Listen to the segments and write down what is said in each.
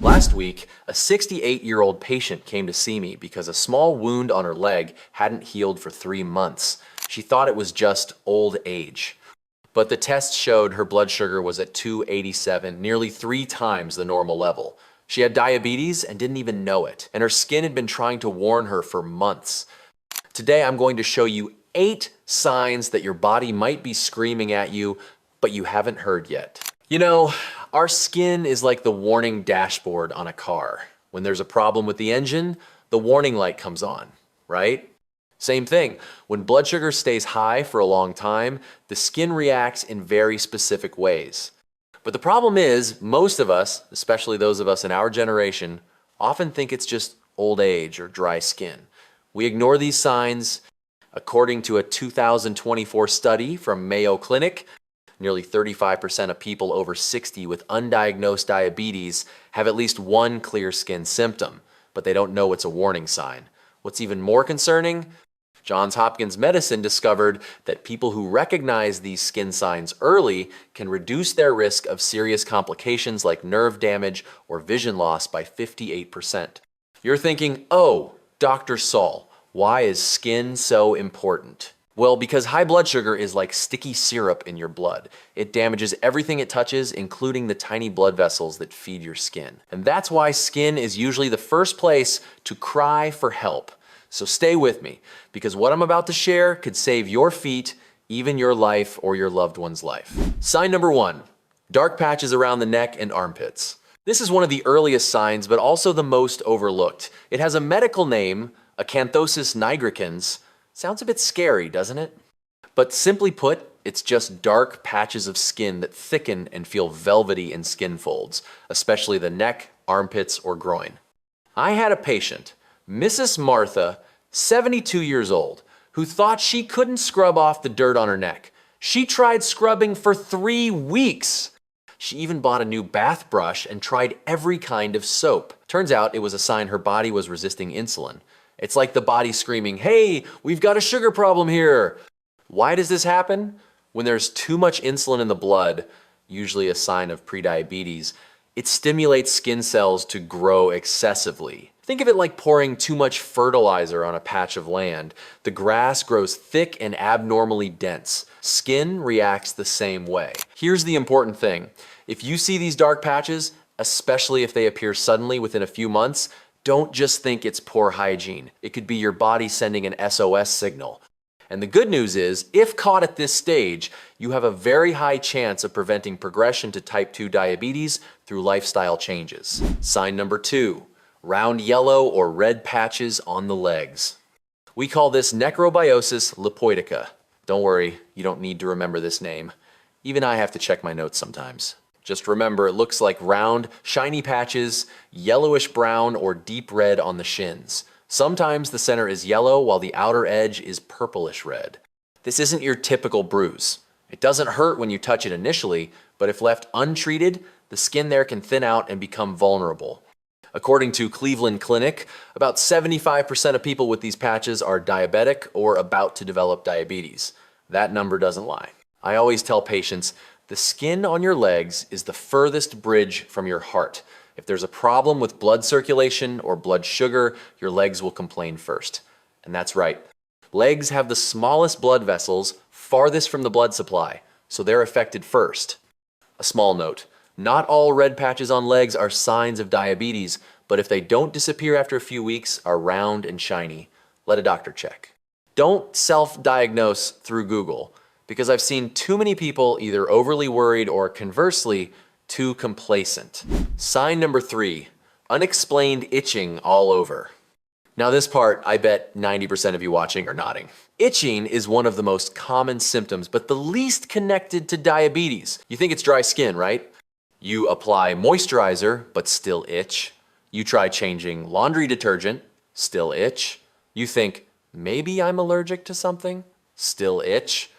Last week, a 68-year-old patient came to see me because a small wound on her leg hadn't healed for 3 months. She thought it was just old age. But the tests showed her blood sugar was at 287, nearly 3 times the normal level. She had diabetes and didn't even know it, and her skin had been trying to warn her for months. Today, I'm going to show you 8 signs that your body might be screaming at you, but you haven't heard yet. You know, our skin is like the warning dashboard on a car. When there's a problem with the engine, the warning light comes on, right? Same thing. When blood sugar stays high for a long time, the skin reacts in very specific ways. But the problem is, most of us, especially those of us in our generation, often think it's just old age or dry skin. We ignore these signs. According to a 2024 study from Mayo Clinic, nearly 35% of people over 60 with undiagnosed diabetes have at least one clear skin symptom, but they don't know it's a warning sign. What's even more concerning? Johns Hopkins Medicine discovered that people who recognize these skin signs early can reduce their risk of serious complications like nerve damage or vision loss by 58%. You're thinking, oh, Dr. Saul, why is skin so important? Well, because high blood sugar is like sticky syrup in your blood. It damages everything it touches, including the tiny blood vessels that feed your skin. And that's why skin is usually the first place to cry for help. So stay with me, because what I'm about to share could save your feet, even your life or your loved one's life. Sign number 1, dark patches around the neck and armpits. This is one of the earliest signs, but also the most overlooked. It has a medical name, acanthosis nigricans. Sounds a bit scary, doesn't it? But simply put, it's just dark patches of skin that thicken and feel velvety in skin folds, especially the neck, armpits, or groin. I had a patient, Mrs. Martha, 72 years old, who thought she couldn't scrub off the dirt on her neck. She tried scrubbing for 3 weeks. She even bought a new bath brush and tried every kind of soap. Turns out it was a sign her body was resisting insulin. It's like the body screaming, hey, we've got a sugar problem here. Why does this happen? When there's too much insulin in the blood, usually a sign of prediabetes, it stimulates skin cells to grow excessively. Think of it like pouring too much fertilizer on a patch of land. The grass grows thick and abnormally dense. Skin reacts the same way. Here's the important thing. If you see these dark patches, especially if they appear suddenly within a few months, don't just think it's poor hygiene. It could be your body sending an SOS signal. And the good news is, if caught at this stage, you have a very high chance of preventing progression to type 2 diabetes through lifestyle changes. Sign number 2, round yellow or red patches on the legs. We call this necrobiosis lipoidica. Don't worry, you don't need to remember this name. Even I have to check my notes sometimes. Just remember, it looks like round, shiny patches, yellowish brown or deep red on the shins. Sometimes the center is yellow while the outer edge is purplish red. This isn't your typical bruise. It doesn't hurt when you touch it initially, but if left untreated, the skin there can thin out and become vulnerable. According to Cleveland Clinic, about 75% of people with these patches are diabetic or about to develop diabetes. That number doesn't lie. I always tell patients, the skin on your legs is the furthest bridge from your heart. If there's a problem with blood circulation or blood sugar, your legs will complain first. And that's right. Legs have the smallest blood vessels farthest from the blood supply, so they're affected first. A small note, not all red patches on legs are signs of diabetes, but if they don't disappear after a few weeks, are round and shiny, let a doctor check. Don't self-diagnose through Google, because I've seen too many people either overly worried or conversely, too complacent. Sign number 3, unexplained itching all over. Now this part, I bet 90% of you watching are nodding. Itching is one of the most common symptoms, but the least connected to diabetes. You think it's dry skin, right? You apply moisturizer, but still itch. You try changing laundry detergent, still itch. You think, maybe I'm allergic to something, still itch.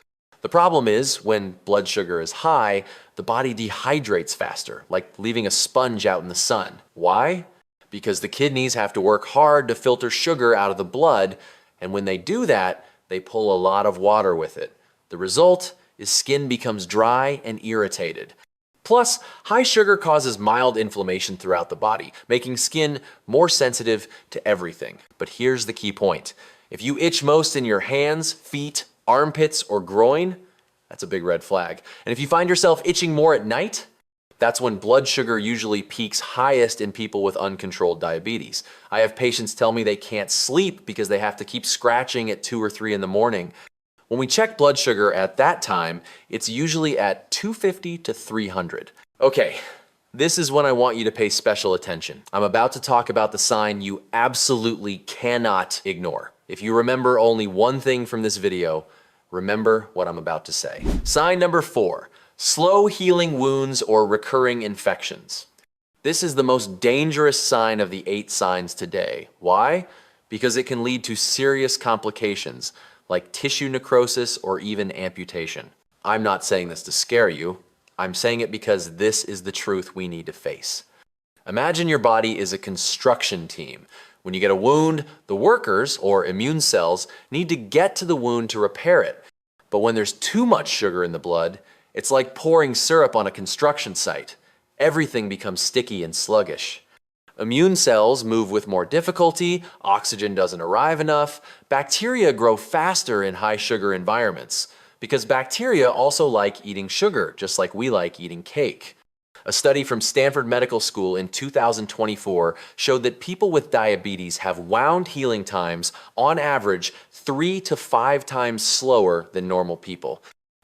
The problem is, when blood sugar is high, the body dehydrates faster, like leaving a sponge out in the sun. Why? Because the kidneys have to work hard to filter sugar out of the blood, and when they do that, they pull a lot of water with it. The result is skin becomes dry and irritated. Plus, high sugar causes mild inflammation throughout the body, making skin more sensitive to everything. But here's the key point. If you itch most in your hands, feet, armpits, or groin, that's a big red flag. And if you find yourself itching more at night, that's when blood sugar usually peaks highest in people with uncontrolled diabetes. I have patients tell me they can't sleep because they have to keep scratching at 2 or 3 in the morning. When we check blood sugar at that time, it's usually at 250 to 300. Okay, this is when I want you to pay special attention. I'm about to talk about the sign you absolutely cannot ignore. If you remember only one thing from this video, remember what I'm about to say. Sign number 4. Slow healing wounds or recurring infections. This is the most dangerous sign of the 8 signs today. Why? Because it can lead to serious complications like tissue necrosis or even amputation. I'm not saying this to scare you. I'm saying it because this is the truth we need to face. Imagine your body is a construction team. When you get a wound, the workers, or immune cells, need to get to the wound to repair it. But when there's too much sugar in the blood, it's like pouring syrup on a construction site. Everything becomes sticky and sluggish. Immune cells move with more difficulty, oxygen doesn't arrive enough, bacteria grow faster in high sugar environments, because bacteria also like eating sugar, just like we like eating cake. A study from Stanford Medical School in 2024 showed that people with diabetes have wound healing times, on average, 3 to 5 times slower than normal people.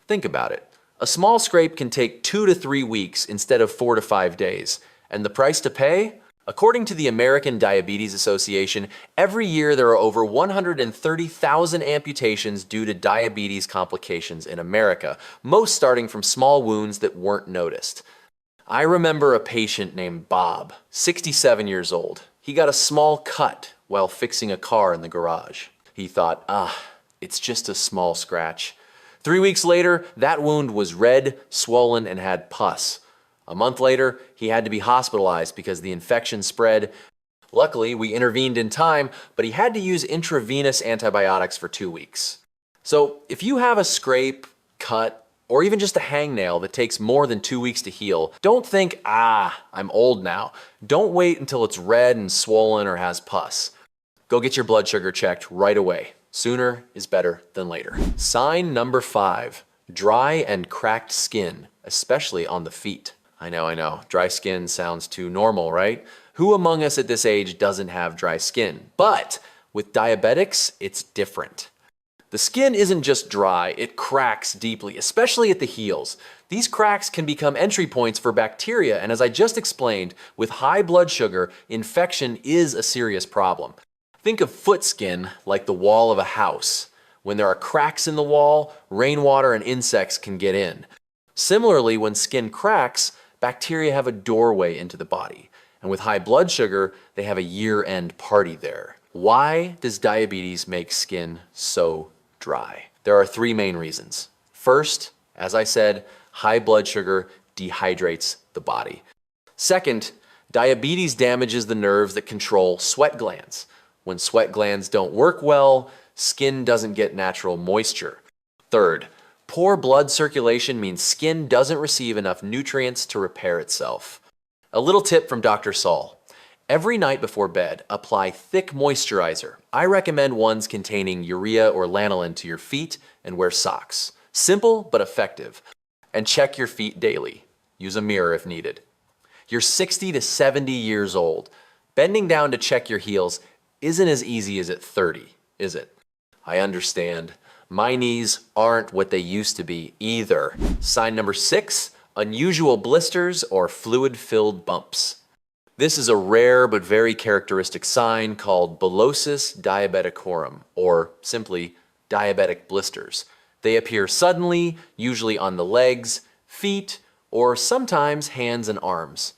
Think about it. A small scrape can take 2 to 3 weeks instead of 4 to 5 days. And the price to pay? According to the American Diabetes Association, every year there are over 130,000 amputations due to diabetes complications in America, most starting from small wounds that weren't noticed. I remember a patient named Bob, 67 years old. He got a small cut while fixing a car in the garage. He thought, it's just a small scratch. 3 weeks later, that wound was red, swollen, and had pus. A month later, he had to be hospitalized because the infection spread. Luckily, we intervened in time, but he had to use intravenous antibiotics for 2 weeks. So if you have a scrape, cut, or even just a hangnail that takes more than 2 weeks to heal, don't think, I'm old now. Don't wait until it's red and swollen or has pus. Go get your blood sugar checked right away. Sooner is better than later. Sign number 5, dry and cracked skin, especially on the feet. I know, dry skin sounds too normal, right? Who among us at this age doesn't have dry skin? But with diabetics, it's different. The skin isn't just dry, it cracks deeply, especially at the heels. These cracks can become entry points for bacteria, and as I just explained, with high blood sugar, infection is a serious problem. Think of foot skin like the wall of a house. When there are cracks in the wall, rainwater and insects can get in. Similarly, when skin cracks, bacteria have a doorway into the body. And with high blood sugar, they have a year-end party there. Why does diabetes make skin so dry? There are 3 main reasons. First, as I said, high blood sugar dehydrates the body. Second, diabetes damages the nerves that control sweat glands. When sweat glands don't work well, skin doesn't get natural moisture. Third, poor blood circulation means skin doesn't receive enough nutrients to repair itself. A little tip from Dr. Saul. Every night before bed, apply thick moisturizer. I recommend ones containing urea or lanolin to your feet and wear socks. Simple but effective. And check your feet daily. Use a mirror if needed. You're 60 to 70 years old. Bending down to check your heels isn't as easy as at 30, is it? I understand. My knees aren't what they used to be either. Sign number 6, unusual blisters or fluid-filled bumps. This is a rare but very characteristic sign called bullosis diabeticorum, or simply diabetic blisters. They appear suddenly, usually on the legs, feet, or sometimes hands and arms.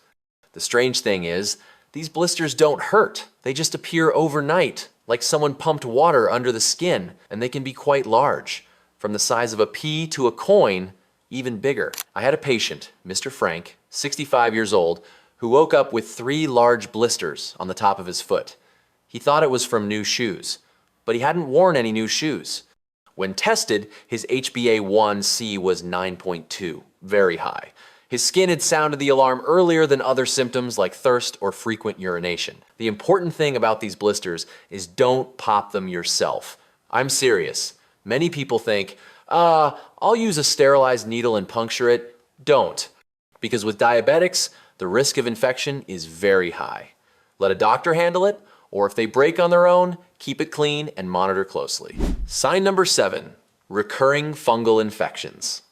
The strange thing is, these blisters don't hurt. They just appear overnight, like someone pumped water under the skin, and they can be quite large, from the size of a pea to a coin, even bigger. I had a patient, Mr. Frank, 65 years old, who woke up with 3 large blisters on the top of his foot. He thought it was from new shoes, but he hadn't worn any new shoes. When tested, his HbA1c was 9.2, very high. His skin had sounded the alarm earlier than other symptoms like thirst or frequent urination. The important thing about these blisters is don't pop them yourself. I'm serious. Many people think, I'll use a sterilized needle and puncture it. Don't. Because with diabetics, the risk of infection is very high. Let a doctor handle it, or if they break on their own, keep it clean and monitor closely. Sign number 7, recurring fungal infections.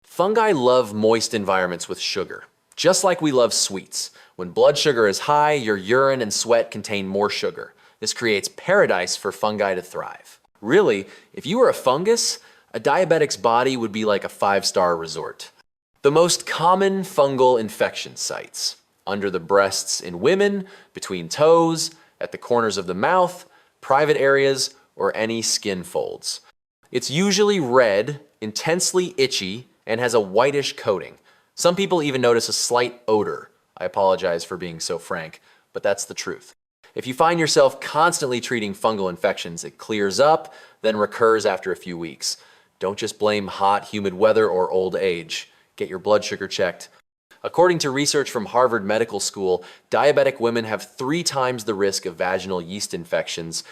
Fungi love moist environments with sugar, just like we love sweets. When blood sugar is high, your urine and sweat contain more sugar. This creates paradise for fungi to thrive. Really, if you were a fungus, a diabetic's body would be like a 5-star resort. The most common fungal infection sites: under the breasts in women, between toes, at the corners of the mouth, private areas, or any skin folds. It's usually red, intensely itchy, and has a whitish coating. Some people even notice a slight odor. I apologize for being so frank, but that's the truth. If you find yourself constantly treating fungal infections, it clears up, then recurs after a few weeks. Don't just blame hot, humid weather or old age. Get your blood sugar checked. According to research from Harvard Medical School, diabetic women have 3 times the risk of vaginal yeast infections,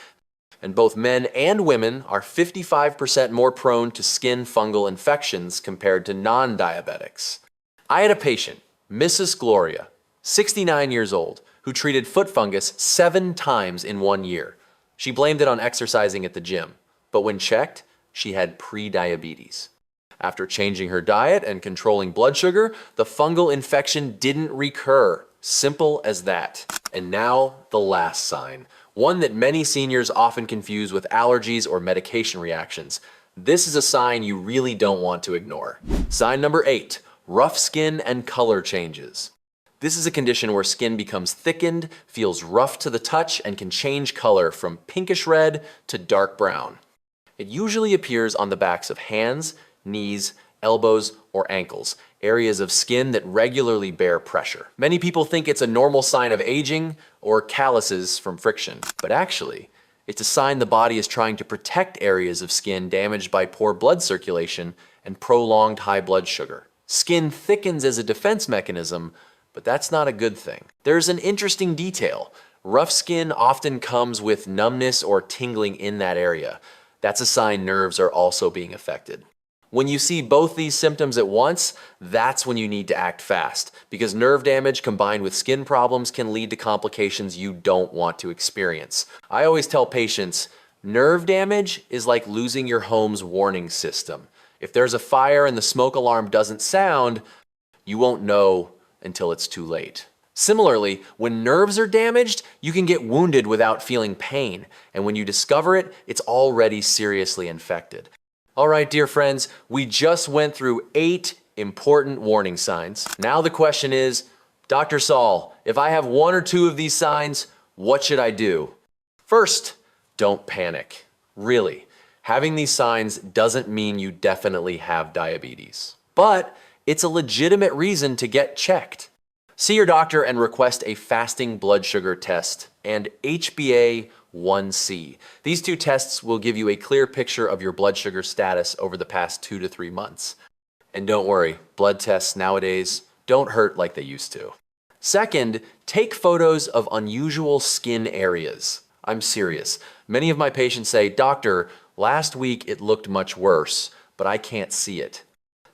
and both men and women are 55% more prone to skin fungal infections compared to non-diabetics. I had a patient, Mrs. Gloria, 69 years old, who treated foot fungus 7 times in 1 year. She blamed it on exercising at the gym, but when checked, she had pre-diabetes. After changing her diet and controlling blood sugar, the fungal infection didn't recur. Simple as that. And now, the last sign. One that many seniors often confuse with allergies or medication reactions. This is a sign you really don't want to ignore. Sign number 8, rough skin and color changes. This is a condition where skin becomes thickened, feels rough to the touch, and can change color from pinkish red to dark brown. It usually appears on the backs of hands, knees, elbows, or ankles, areas of skin that regularly bear pressure. Many people think it's a normal sign of aging or calluses from friction, but actually, it's a sign the body is trying to protect areas of skin damaged by poor blood circulation and prolonged high blood sugar. Skin thickens as a defense mechanism, but that's not a good thing. There's an interesting detail. Rough skin often comes with numbness or tingling in that area. That's a sign nerves are also being affected. When you see both these symptoms at once, that's when you need to act fast, because nerve damage combined with skin problems can lead to complications you don't want to experience. I always tell patients, nerve damage is like losing your home's warning system. If there's a fire and the smoke alarm doesn't sound, you won't know until it's too late. Similarly, when nerves are damaged, you can get wounded without feeling pain, and when you discover it, it's already seriously infected. All right, dear friends, we just went through 8 important warning signs. Now the question is, Dr. Saul, if I have 1 or 2 of these signs, what should I do? First, don't panic. Really, having these signs doesn't mean you definitely have diabetes, but it's a legitimate reason to get checked. See your doctor and request a fasting blood sugar test and HbA1c. These 2 tests will give you a clear picture of your blood sugar status over the past 2 to 3 months. And don't worry, blood tests nowadays don't hurt like they used to. Second, take photos of unusual skin areas. I'm serious. Many of my patients say, "Doctor, last week it looked much worse, but I can't see it."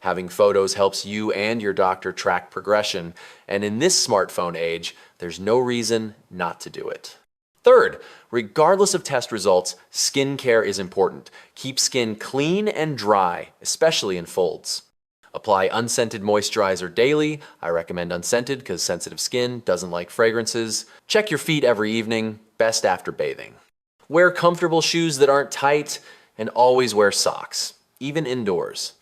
Having photos helps you and your doctor track progression, and in this smartphone age, there's no reason not to do it. Third, regardless of test results, skin care is important. Keep skin clean and dry, especially in folds. Apply unscented moisturizer daily. I recommend unscented because sensitive skin doesn't like fragrances. Check your feet every evening, best after bathing. Wear comfortable shoes that aren't tight, and always wear socks, even indoors.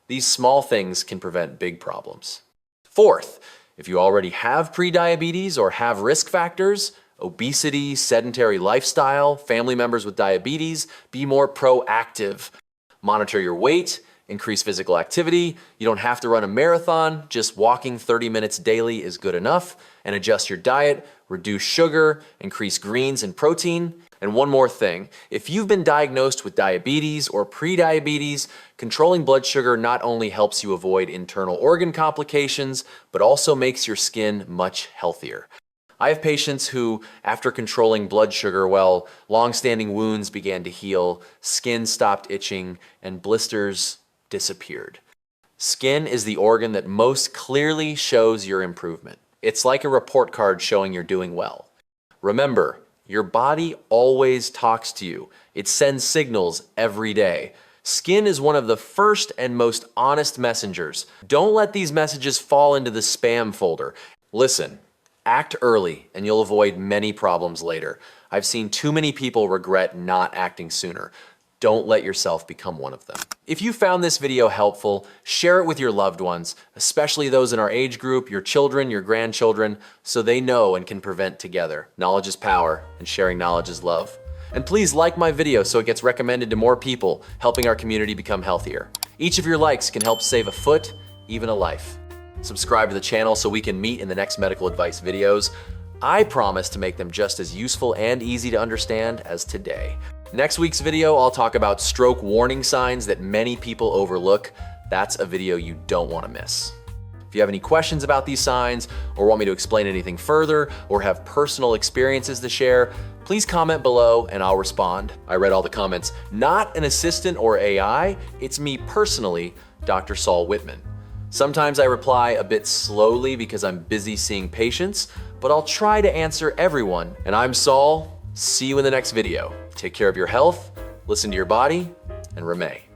These small things can prevent big problems. Fourth, if you already have prediabetes or have risk factors, obesity, sedentary lifestyle, family members with diabetes, be more proactive. Monitor your weight, increase physical activity. You don't have to run a marathon, just walking 30 minutes daily is good enough, and adjust your diet, reduce sugar, increase greens and protein. And one more thing, if you've been diagnosed with diabetes or prediabetes, controlling blood sugar not only helps you avoid internal organ complications, but also makes your skin much healthier. I have patients who, after controlling blood sugar, well, long-standing wounds began to heal, skin stopped itching, and blisters disappeared. Skin is the organ that most clearly shows your improvement. It's like a report card showing you're doing well. Remember, your body always talks to you. It sends signals every day. Skin is one of the first and most honest messengers. Don't let these messages fall into the spam folder. Listen, act early and you'll avoid many problems later. I've seen too many people regret not acting sooner. Don't let yourself become one of them. If you found this video helpful, share it with your loved ones, especially those in our age group, your children, your grandchildren, so they know and can prevent together. Knowledge is power, and sharing knowledge is love. And please like my video so it gets recommended to more people, helping our community become healthier. Each of your likes can help save a foot, even a life. Subscribe to the channel so we can meet in the next medical advice videos. I promise to make them just as useful and easy to understand as today. Next week's video, I'll talk about stroke warning signs that many people overlook. That's a video you don't want to miss. If you have any questions about these signs, or want me to explain anything further, or have personal experiences to share, please comment below and I'll respond. I read all the comments. Not an assistant or AI, it's me personally, Dr. Saul Whitman. Sometimes I reply a bit slowly because I'm busy seeing patients, but I'll try to answer everyone. And I'm Saul. See you in the next video. Take care of your health, listen to your body, and Ramay.